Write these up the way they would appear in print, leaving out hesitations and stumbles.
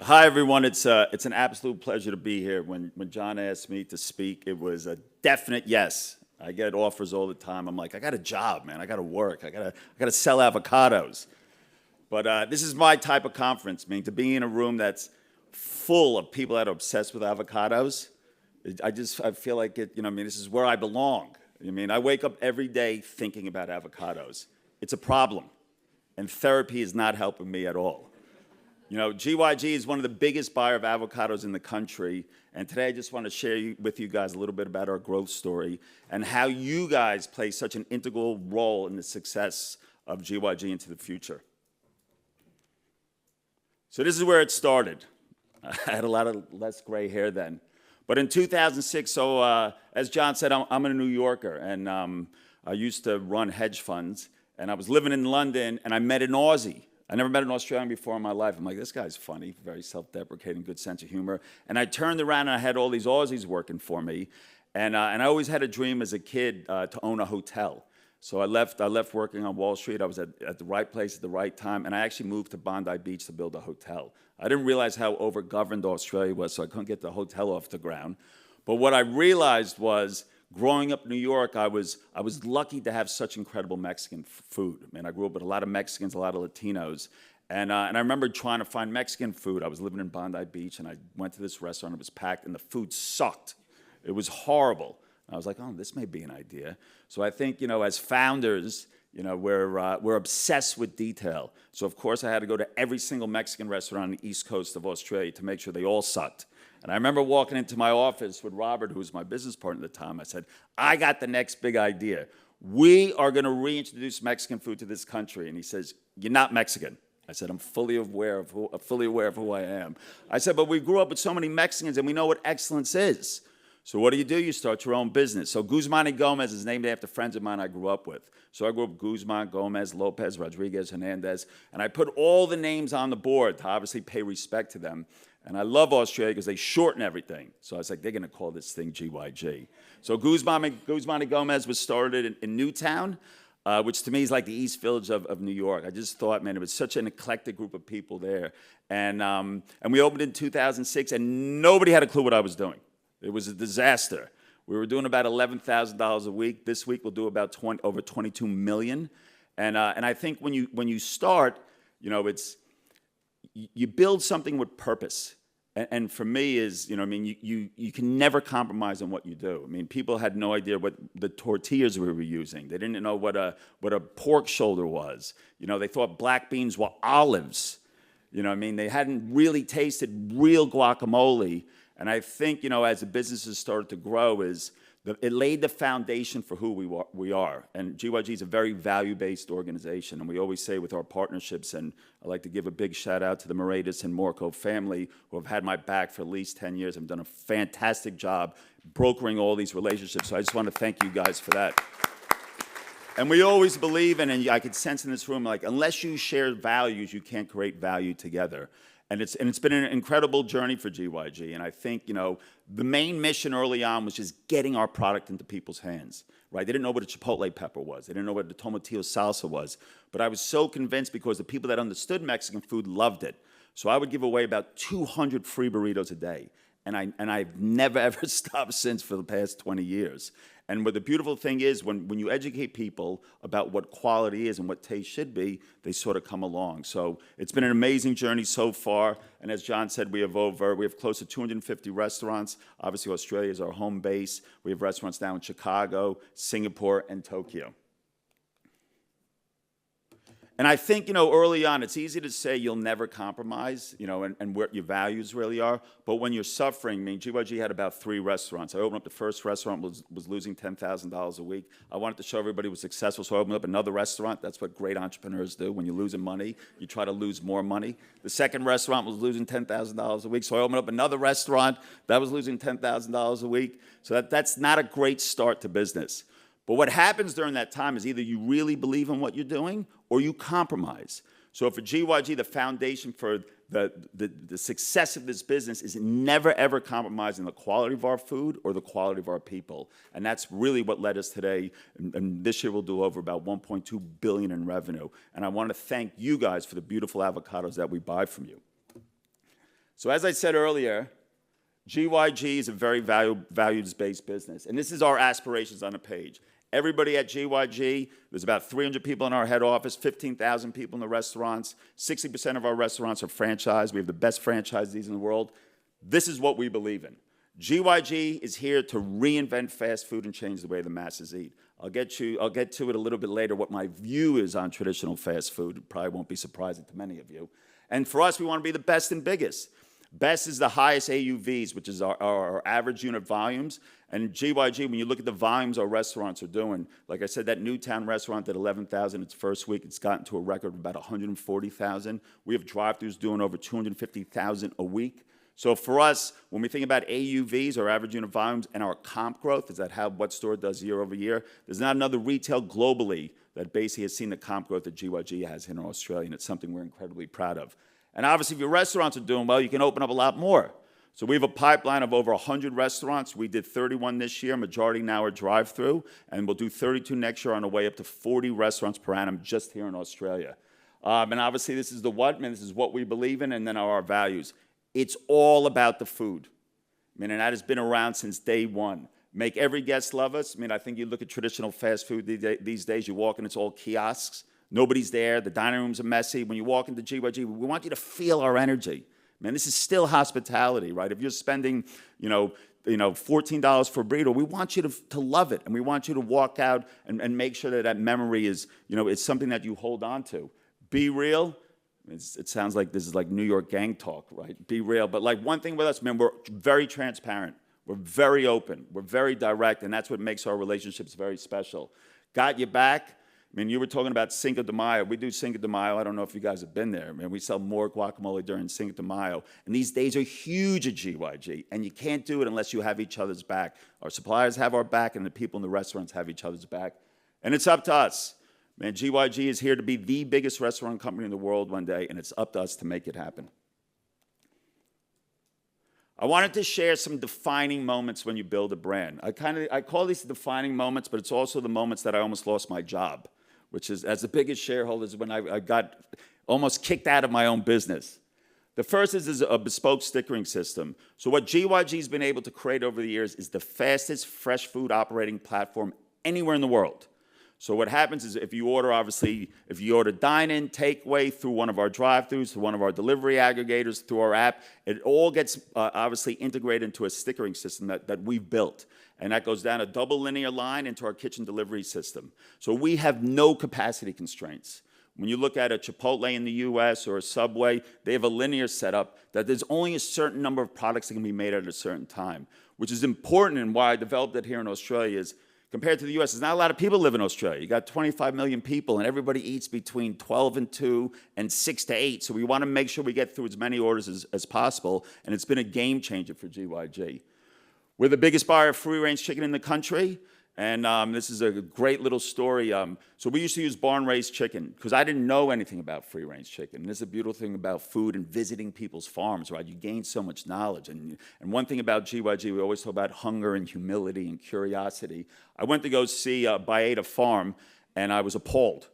Hi, everyone. It's an absolute pleasure to be here. When John asked me to speak, it was a definite yes. I get offers all the time. I'm like, I got a job, man. I got to work. I gotta sell avocados. But this is my type of conference. I mean, to be in a room that's full of people that are obsessed with avocados, I feel like it. This is where I belong. I wake up every day thinking about avocados. It's a problem, and therapy is not helping me at all. GYG is one of the biggest buyer of avocados in the country, and today I just want to share with you guys a little bit about our growth story and how you guys play such an integral role in the success of GYG into the future. So this is where it started. I had a lot of less gray hair then. But in 2006, as John said, I'm a New Yorker, and I used to run hedge funds, and I was living in London, and I met an Aussie. I never met an Australian before in my life. I'm like, this guy's funny, very self-deprecating, good sense of humor. And I turned around and I had all these Aussies working for me. And I always had a dream as a kid to own a hotel. So I left working on Wall Street. I was at the right place at the right time. And I actually moved to Bondi Beach to build a hotel. I didn't realize how overgoverned Australia was, so I couldn't get the hotel off the ground. But what I realized was, growing up in New York, I was lucky to have such incredible Mexican food. I grew up with a lot of Mexicans, a lot of Latinos. And I remember trying to find Mexican food. I was living in Bondi Beach, and I went to this restaurant. It was packed, and the food sucked. It was horrible. And I was like, oh, this may be an idea. So I think, as founders, we're obsessed with detail. So, of course, I had to go to every single Mexican restaurant on the East Coast of Australia to make sure they all sucked. And I remember walking into my office with Robert, who was my business partner at the time. I said, I got the next big idea. We are going to reintroduce Mexican food to this country. And he says, you're not Mexican. I said, I'm fully aware of who I am. I said, but we grew up with so many Mexicans, and we know what excellence is. So what do? You start your own business. So Guzman and Gomez is named after friends of mine I grew up with. So I grew up Guzman, Gomez, Lopez, Rodriguez, Hernandez, and I put all the names on the board to obviously pay respect to them. And I love Australia because they shorten everything. So I was like, they're going to call this thing GYG. So Guzman and Gomez was started in Newtown, which to me is like the East Village of New York. I just thought, man, it was such an eclectic group of people there. And we opened in 2006, and nobody had a clue what I was doing. It was a disaster. We were doing about $11,000 a week. This week we'll do about over $22 million. And I think when you start, you build something with purpose. And for me you can never compromise on what you do. People had no idea what the tortillas we were using. They didn't know what a pork shoulder was. They thought black beans were olives. They hadn't really tasted real guacamole. And I think, as the businesses started to grow, it laid the foundation for who we are. And GYG is a very value-based organization. And we always say with our partnerships, and I like to give a big shout out to the Moretus and Morco family, who have had my back for at least 10 years and done a fantastic job brokering all these relationships. So I just want to thank you guys for that. And we always believe in, and I could sense in this room, like, unless you share values, you can't create value together. And it's been an incredible journey for GYG. And I think, the main mission early on was just getting our product into people's hands, right? They didn't know what a chipotle pepper was. They didn't know what the tomatillo salsa was. But I was so convinced because the people that understood Mexican food loved it. So I would give away about 200 free burritos a day. And I've never, ever stopped since for the past 20 years. And what the beautiful thing is, when you educate people about what quality is and what taste should be, they sort of come along. So it's been an amazing journey so far. And as John said, we have close to 250 restaurants. Obviously, Australia is our home base. We have restaurants now in Chicago, Singapore, and Tokyo. And I think, early on, it's easy to say you'll never compromise, and where your values really are. But when you're suffering, GYG had about 3 restaurants. I opened up the first restaurant, was losing $10,000 a week. I wanted to show everybody it was successful, so I opened up another restaurant. That's what great entrepreneurs do. When you're losing money, you try to lose more money. The second restaurant was losing $10,000 a week, so I opened up another restaurant. That was losing $10,000 a week. So that's not a great start to business. But what happens during that time is either you really believe in what you're doing or you compromise. So for GYG, the foundation for the success of this business is never, ever compromising the quality of our food or the quality of our people. And that's really what led us today. And this year we'll do over about $1.2 billion in revenue. And I want to thank you guys for the beautiful avocados that we buy from you. So as I said earlier, GYG is a very values-based business, and this is our aspirations on the page. Everybody at GYG, there's about 300 people in our head office, 15,000 people in the restaurants, 60% of our restaurants are franchised. We have the best franchisees in the world. This is what we believe in. GYG is here to reinvent fast food and change the way the masses eat. I'll get to it a little bit later, what my view is on traditional fast food. It probably won't be surprising to many of you. And for us, we want to be the best and biggest. Best is the highest AUVs, which is our average unit volumes. And GYG, when you look at the volumes our restaurants are doing, like I said, that Newtown restaurant did 11,000 its first week. It's gotten to a record of about 140,000. We have drive-thrus doing over 250,000 a week. So for us, when we think about AUVs, our average unit volumes, and our comp growth, is that how what store does year over year? There's not another retail globally that basically has seen the comp growth that GYG has here in Australia, and it's something we're incredibly proud of. And obviously, if your restaurants are doing well, you can open up a lot more. So we have a pipeline of over 100 restaurants. We did 31 this year, majority now are drive-through, and we'll do 32 next year on the way up to 40 restaurants per annum just here in Australia. And obviously, this is the what, and this is what we believe in, and then our values. It's all about the food. I mean, and that has been around since day one. Make every guest love us. I mean, I think you look at traditional fast food these days, you walk in, it's all kiosks. Nobody's there. The dining rooms are messy. When you walk into GYG, we want you to feel our energy. Man, this is still hospitality, right? If you're spending, $14 for a burrito, we want you to love it, and we want you to walk out and make sure that that memory is, it's something that you hold on to. Be real. It sounds like this is like New York gang talk, right? Be real. But like one thing with us, man, we're very transparent. We're very open. We're very direct, and that's what makes our relationships very special. Got your back. I mean, you were talking about Cinco de Mayo. We do Cinco de Mayo. I don't know if you guys have been there. I mean, we sell more guacamole during Cinco de Mayo. And these days are huge at GYG, and you can't do it unless you have each other's back. Our suppliers have our back, and the people in the restaurants have each other's back. And it's up to us. Man, GYG is here to be the biggest restaurant company in the world one day, and it's up to us to make it happen. I wanted to share some defining moments when you build a brand. I call these defining moments, but it's also the moments that I almost lost my job, which is, as the biggest shareholder, is when I got almost kicked out of my own business. The first is a bespoke stickering system. So what GYG's been able to create over the years is the fastest fresh food operating platform anywhere in the world. So what happens is if you order dine-in, takeaway through one of our drive-thrus, through one of our delivery aggregators, through our app, it all gets obviously integrated into a stickering system that we've built. And that goes down a double linear line into our kitchen delivery system. So we have no capacity constraints. When you look at a Chipotle in the US or a Subway, they have a linear setup that there's only a certain number of products that can be made at a certain time, which is important, and why I developed it here in Australia is, compared to the US, there's not a lot of people live in Australia. You got 25 million people, and everybody eats between 12 and 2 and 6 to 8. So we want to make sure we get through as many orders as possible, and it's been a game changer for GYG. We're the biggest buyer of free-range chicken in the country, and this is a great little story. So we used to use barn-raised chicken because I didn't know anything about free-range chicken. And this is a beautiful thing about food and visiting people's farms, right? You gain so much knowledge. And one thing about GYG, we always talk about hunger and humility and curiosity. I went to go see Baeta Farm, and I was appalled.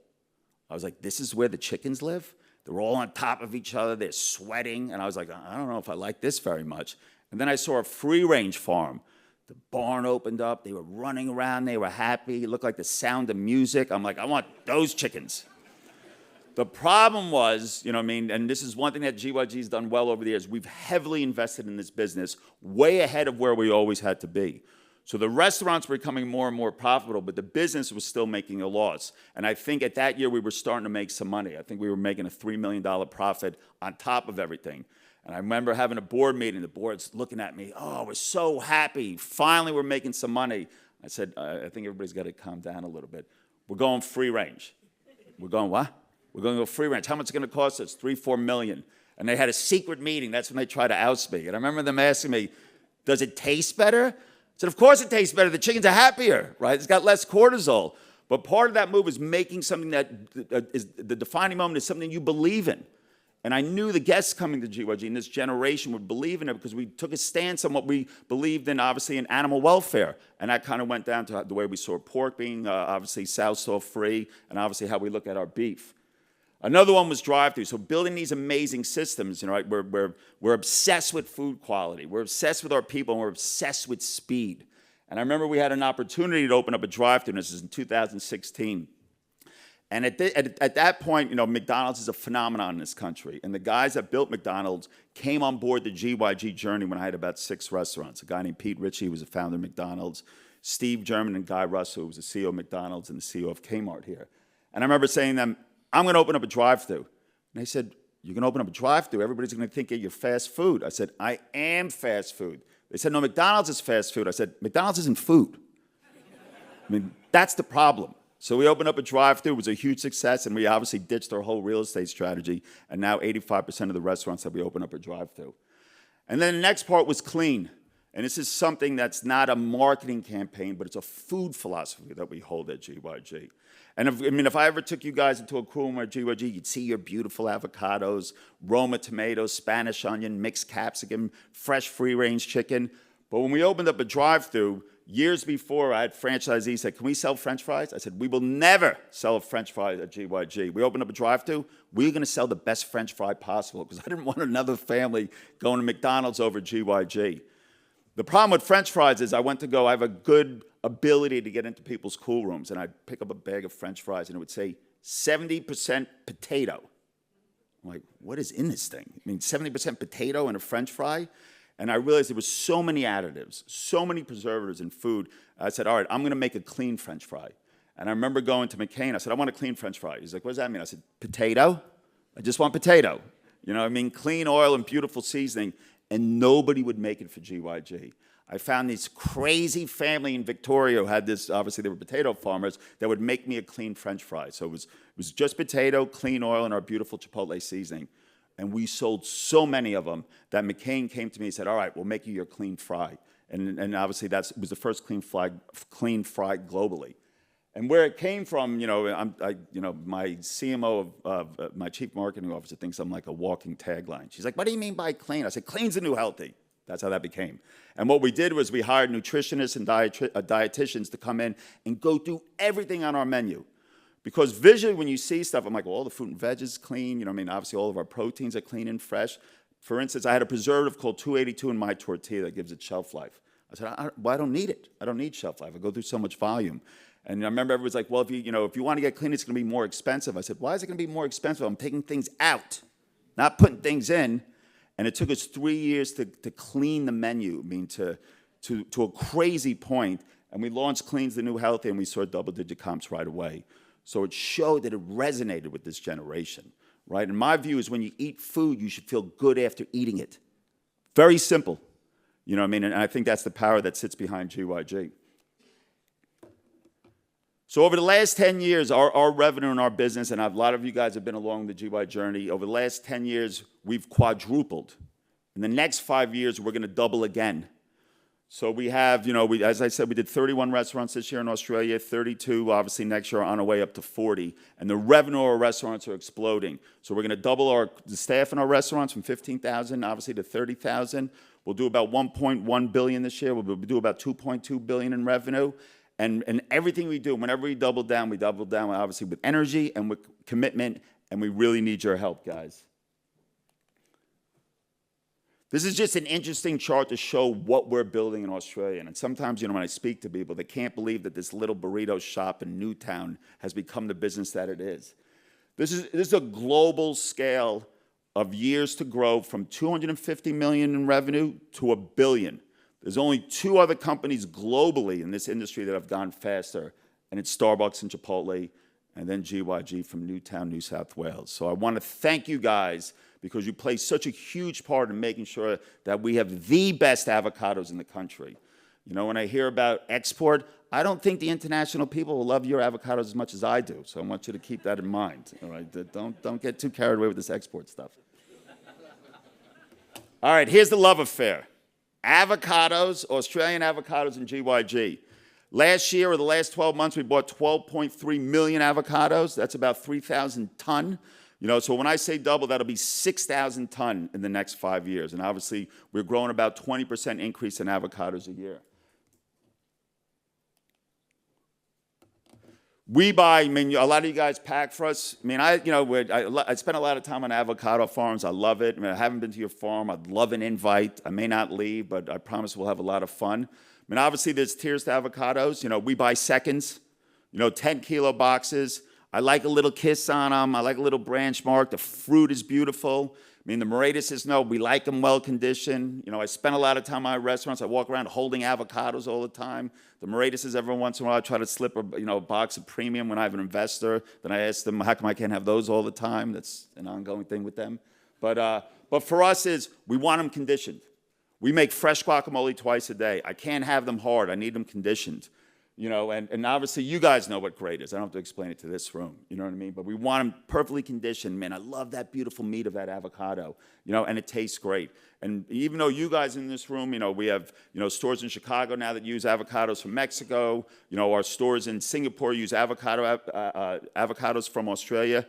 I was like, this is where the chickens live? They're all on top of each other. They're sweating. And I was like, I don't know if I like this very much. And then I saw a free-range farm. The barn opened up. They were running around. They were happy. It looked like the sound of music. I'm like, I want those chickens. The problem was, and this is one thing that GYG's done well over the years, we've heavily invested in this business, way ahead of where we always had to be. So the restaurants were becoming more and more profitable, but the business was still making a loss. And I think at that year, we were starting to make some money. I think we were making a $3 million profit on top of everything. And I remember having a board meeting. The board's looking at me. Oh, we're so happy. Finally, we're making some money. I said, I think everybody's got to calm down a little bit. We're going free range. We're going what? We're going to go free range. How much is it going to cost us? $3-4 million. And they had a secret meeting. That's when they tried to oust me. And I remember them asking me, does it taste better? I said, of course it tastes better. The chickens are happier, right? It's got less cortisol. But part of that move is making something that is the defining moment is something you believe in. And I knew the guests coming to GYG in this generation would believe in it because we took a stance on what we believed in, obviously, in animal welfare. And that kind of went down to the way we saw pork being, obviously, sow-salt free, and obviously how we look at our beef. Another one was drive-through. So building these amazing systems, right? We're obsessed with food quality. We're obsessed with our people, and we're obsessed with speed. And I remember we had an opportunity to open up a drive-through, and this is in 2016. And at that point, McDonald's is a phenomenon in this country. And the guys that built McDonald's came on board the GYG journey when I had about 6 restaurants. A guy named Pete Ritchie, who was the founder of McDonald's, Steve German and Guy Russell, who was the CEO of McDonald's and the CEO of Kmart here. And I remember saying to them, I'm going to open up a drive-through. And they said, you're going to open up a drive-through? Everybody's going to think you're fast food. I said, I am fast food. They said, no, McDonald's is fast food. I said, McDonald's isn't food. I mean, that's the problem. So we opened up a drive-through. It was a huge success, and we obviously ditched our whole real estate strategy, and now 85% of the restaurants that we open up are drive-through. And then the next part was clean. And this is something that's not a marketing campaign, but it's a food philosophy that we hold at GYG. And if I ever took you guys into a cool room at GYG, you'd see your beautiful avocados, Roma tomatoes, Spanish onion, mixed capsicum, fresh free-range chicken. But when we opened up a drive-through, years before, I had franchisees say, can we sell French fries? I said, we will never sell a French fry at GYG. We opened up a drive-thru, we're going to sell the best French fry possible, because I didn't want another family going to McDonald's over GYG. The problem with French fries is I have a good ability to get into people's cool rooms, and I'd pick up a bag of French fries, and it would say 70% potato. I'm like, what is in this thing? I mean, 70% potato in a French fry? And I realized there were so many additives, so many preservatives in food. I said, all right, I'm going to make a clean French fry. And I remember going to McCain. I said, I want a clean French fry. He's like, what does that mean? I said, potato? I just want potato. Clean oil and beautiful seasoning. And nobody would make it for GYG. I found this crazy family in Victoria who had this, obviously they were potato farmers, that would make me a clean French fry. So it was just potato, clean oil, and our beautiful Chipotle seasoning. And we sold so many of them that McCain came to me and said, all right, we'll make you your clean fry. And obviously that was the first clean fry globally. And where it came from, my CMO, my chief marketing officer, thinks I'm like a walking tagline. She's like, what do you mean by clean? I said, clean's the new healthy. That's how that became. And what we did was we hired nutritionists and dietitians to come in and go through everything on our menu. Because visually, when you see stuff, I'm like, well, all the fruit and veg is clean. Obviously, all of our proteins are clean and fresh. For instance, I had a preservative called 282 in my tortilla that gives it shelf life. I said, I don't need it. I don't need shelf life. I go through so much volume. And I remember everybody's like, well, if you want to get clean, it's going to be more expensive. I said, why is it going to be more expensive? I'm taking things out, not putting things in. And it took us 3 years to clean the menu, to a crazy point. And we launched Clean's the New Healthy, and we saw double-digit comps right away. So it showed that it resonated with this generation, right? And my view is when you eat food, you should feel good after eating it. Very simple. And I think that's the power that sits behind GYG. So over the last 10 years, our revenue and our business, and a lot of you guys have been along the GYG journey, over the last 10 years, we've quadrupled. In the next 5 years, we're going to double again. So we have, as I said, we did 31 restaurants this year in Australia, 32 obviously next year, on our way up to 40. And the revenue of our restaurants are exploding. So we're going to double the staff in our restaurants from 15,000 obviously to 30,000. We'll do about 1.1 billion this year. We'll do about 2.2 billion in revenue. And everything we do, whenever we double down obviously with energy and with commitment, and we really need your help, guys. This is just an interesting chart to show what we're building in Australia. And sometimes, when I speak to people, they can't believe that this little burrito shop in Newtown has become the business that it is. This is a global scale of years to grow from 250 million in revenue to $1 billion. There's only 2 other companies globally in this industry that have gone faster, and it's Starbucks and Chipotle, and then GYG from Newtown, New South Wales. So I want to thank you guys because you play such a huge part in making sure that we have the best avocados in the country. When I hear about export, I don't think the international people will love your avocados as much as I do. So I want you to keep that in mind. All right, don't get too carried away with this export stuff. All right, here's the love affair. Avocados, Australian avocados, and GYG. Last year, or the last 12 months, we bought 12.3 million avocados. That's about 3,000 ton. So when I say double, that'll be 6,000 ton in the next 5 years. And obviously, we're growing about 20% increase in avocados a year. We buy, I mean, a lot of you guys pack for us. I mean, I spend a lot of time on avocado farms. I love it. I mean, I haven't been to your farm. I'd love an invite. I may not leave, but I promise we'll have a lot of fun. I mean, obviously, there's tiers to avocados. We buy seconds, 10-kilo boxes. I like a little kiss on them. I like a little branch mark. The fruit is beautiful. I mean, the Moratises know we like them well-conditioned. I spend a lot of time at restaurants. I walk around holding avocados all the time. The Moratises, every once in a while, I try to slip a box of premium when I have an investor. Then I ask them, how come I can't have those all the time? That's an ongoing thing with them. But for us we want them conditioned. We make fresh guacamole twice a day. I can't have them hard. I need them conditioned. And obviously you guys know what great is. I don't have to explain it to this room, you know what I mean? But we want them perfectly conditioned. Man, I love that beautiful meat of that avocado, and it tastes great. And even though you guys in this room, we have, stores in Chicago now that use avocados from Mexico. Our stores in Singapore use avocados from Australia.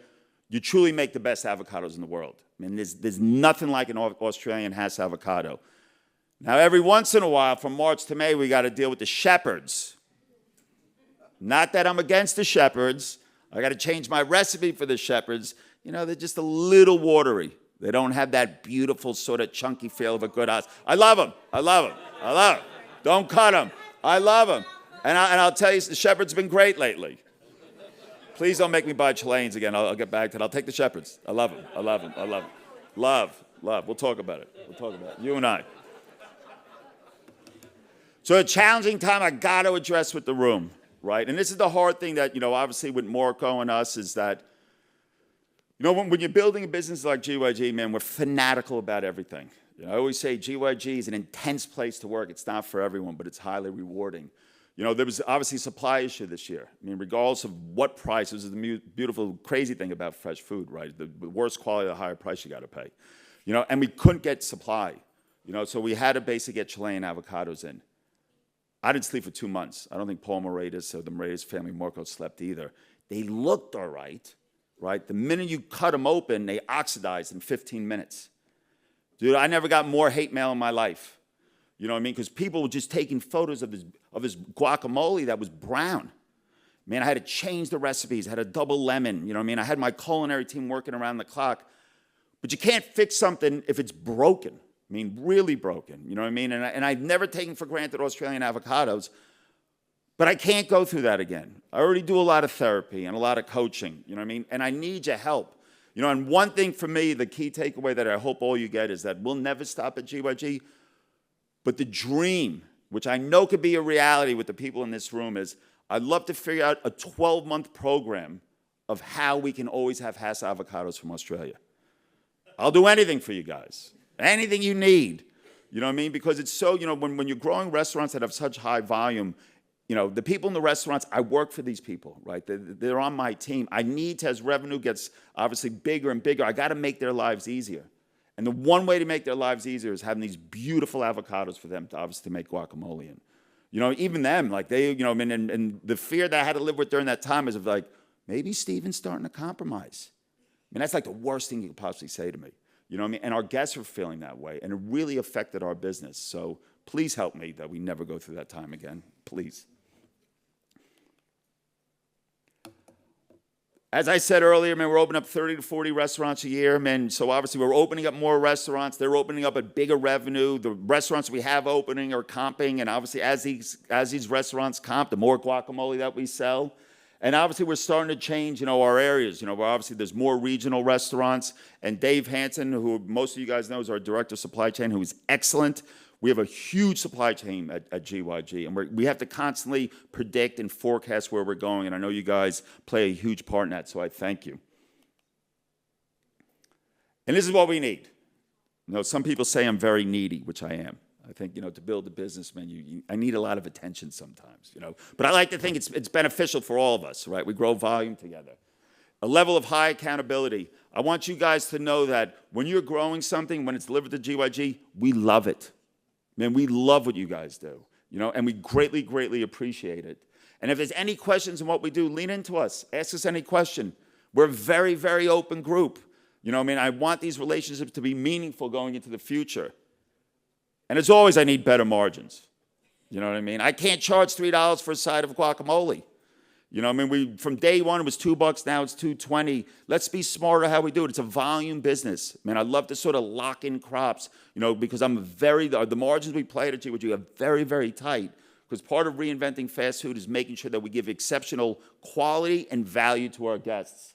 You truly make the best avocados in the world. I mean, there's nothing like an Australian Hass avocado. Now, every once in a while, from March to May, we got to deal with the shepherds. Not that I'm against the shepherds. I got to change my recipe for the shepherds. They're just a little watery. They don't have that beautiful sort of chunky feel of a good house. I love them. I love them. I love them. Don't cut them. I love them. And I'll tell you, the shepherds have been great lately. Please don't make me buy Chileans again. I'll get back to it. I'll take the shepherds. I love them. I love them. I love them. Love. We'll talk about it. We'll talk about it. You and I. So a challenging time I got to address with the room. Right? And this is the hard thing that, obviously with Marco and us is that, when you're building a business like GYG, man, we're fanatical about everything. I always say GYG is an intense place to work. It's not for everyone, but it's highly rewarding. There was obviously a supply issue this year. I mean, regardless of what price, this is the beautiful, crazy thing about fresh food, right? The worse quality, the higher price you got to pay. And we couldn't get supply. So we had to basically get Chilean avocados in. I didn't sleep for 2 months. I don't think Paul Moraitis or the Moraitis family, Marco, slept either. They looked all right? The minute you cut them open, they oxidized in 15 minutes. Dude, I never got more hate mail in my life. You know what I mean? Because people were just taking photos of his guacamole that was brown. Man, I had to change the recipes. I had a double lemon. You know what I mean? I had my culinary team working around the clock. But you can't fix something if it's broken. I mean, really broken, you know what I mean? And I've never taken for granted Australian avocados, but I can't go through that again. I already do a lot of therapy and a lot of coaching, you know what I mean? And I need your help. And one thing for me, the key takeaway that I hope all you get is that we'll never stop at GYG, but the dream, which I know could be a reality with the people in this room, is I'd love to figure out a 12-month program of how we can always have Hass avocados from Australia. I'll do anything for you guys. Anything you need, you know what I mean? Because it's so, when you're growing restaurants that have such high volume, the people in the restaurants, I work for these people, right? They're on my team. I need to, as revenue gets obviously bigger and bigger, I got to make their lives easier. And the one way to make their lives easier is having these beautiful avocados for them to obviously make guacamole in. Even them, like they, and the fear that I had to live with during that time is of like, maybe Steven's starting to compromise. I mean, that's like the worst thing you could possibly say to me. You know what I mean? And our guests are feeling that way, and it really affected our business. So please help me that we never go through that time again. Please. As I said earlier, man, we're opening up 30 to 40 restaurants a year, man. So obviously we're opening up more restaurants. They're opening up at bigger revenue. The restaurants we have opening are comping, and obviously as these restaurants comp, the more guacamole that we sell. And obviously, we're starting to change, our areas. Where obviously there's more regional restaurants. And Dave Hansen, who most of you guys know is our director of supply chain, who is excellent. We have a huge supply chain at GYG, and we have to constantly predict and forecast where we're going. And I know you guys play a huge part in that, so I thank you. And this is what we need. Some people say I'm very needy, which I am. I think, to build a business, man, I need a lot of attention sometimes, But I like to think it's beneficial for all of us, right? We grow volume together. A level of high accountability. I want you guys to know that when you're growing something, when it's delivered to GYG, we love it. Man, we love what you guys do, and we greatly, greatly appreciate it. And if there's any questions in what we do, lean into us. Ask us any question. We're a very, very open group. I want these relationships to be meaningful going into the future. And as always, I need better margins. You know what I mean? I can't charge $3 for a side of guacamole. You know, I mean, from day one, it was $2, now it's $2.20. Let's be smarter how we do it. It's a volume business. Man, I love to sort of lock in crops, you know, because the margins we play at GYG are very, very tight. Because part of reinventing fast food is making sure that we give exceptional quality and value to our guests.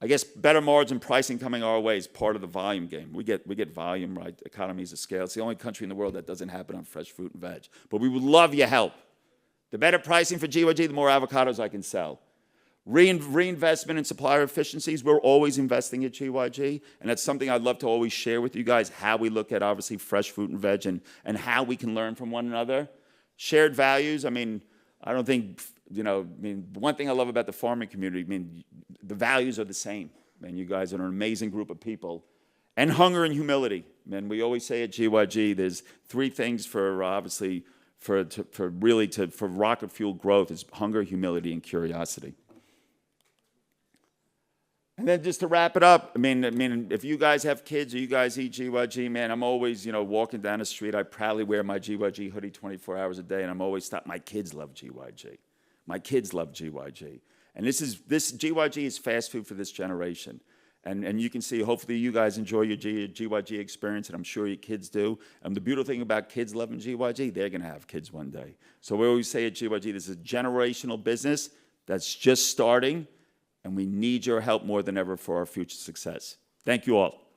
I guess better margin pricing coming our way is part of the volume game. We get volume, right? Economies of scale. It's the only country in the world that doesn't happen on fresh fruit and veg. But we would love your help. The better pricing for GYG, the more avocados I can sell. Reinvestment in supplier efficiencies, we're always investing at GYG, and that's something I'd love to always share with you guys, how we look at, obviously, fresh fruit and veg and how we can learn from one another. Shared values, I mean, I don't think, you know, I mean, one thing I love about the farming community, I mean, the values are the same. Man, you guys are an amazing group of people. And hunger and humility. Man, we always say at GYG, there's three things for, obviously, for rocket fuel growth is hunger, humility, and curiosity. And then just to wrap it up, I mean, if you guys have kids or you guys eat GYG, man, I'm always, you know, walking down the street. I proudly wear my GYG hoodie 24 hours a day, and I'm always stopped. My kids love GYG. My kids love GYG. And this GYG is fast food for this generation. And you can see, hopefully you guys enjoy your GYG experience, and I'm sure your kids do. And the beautiful thing about kids loving GYG, they're going to have kids one day. So we always say at GYG, this is a generational business that's just starting, and we need your help more than ever for our future success. Thank you all.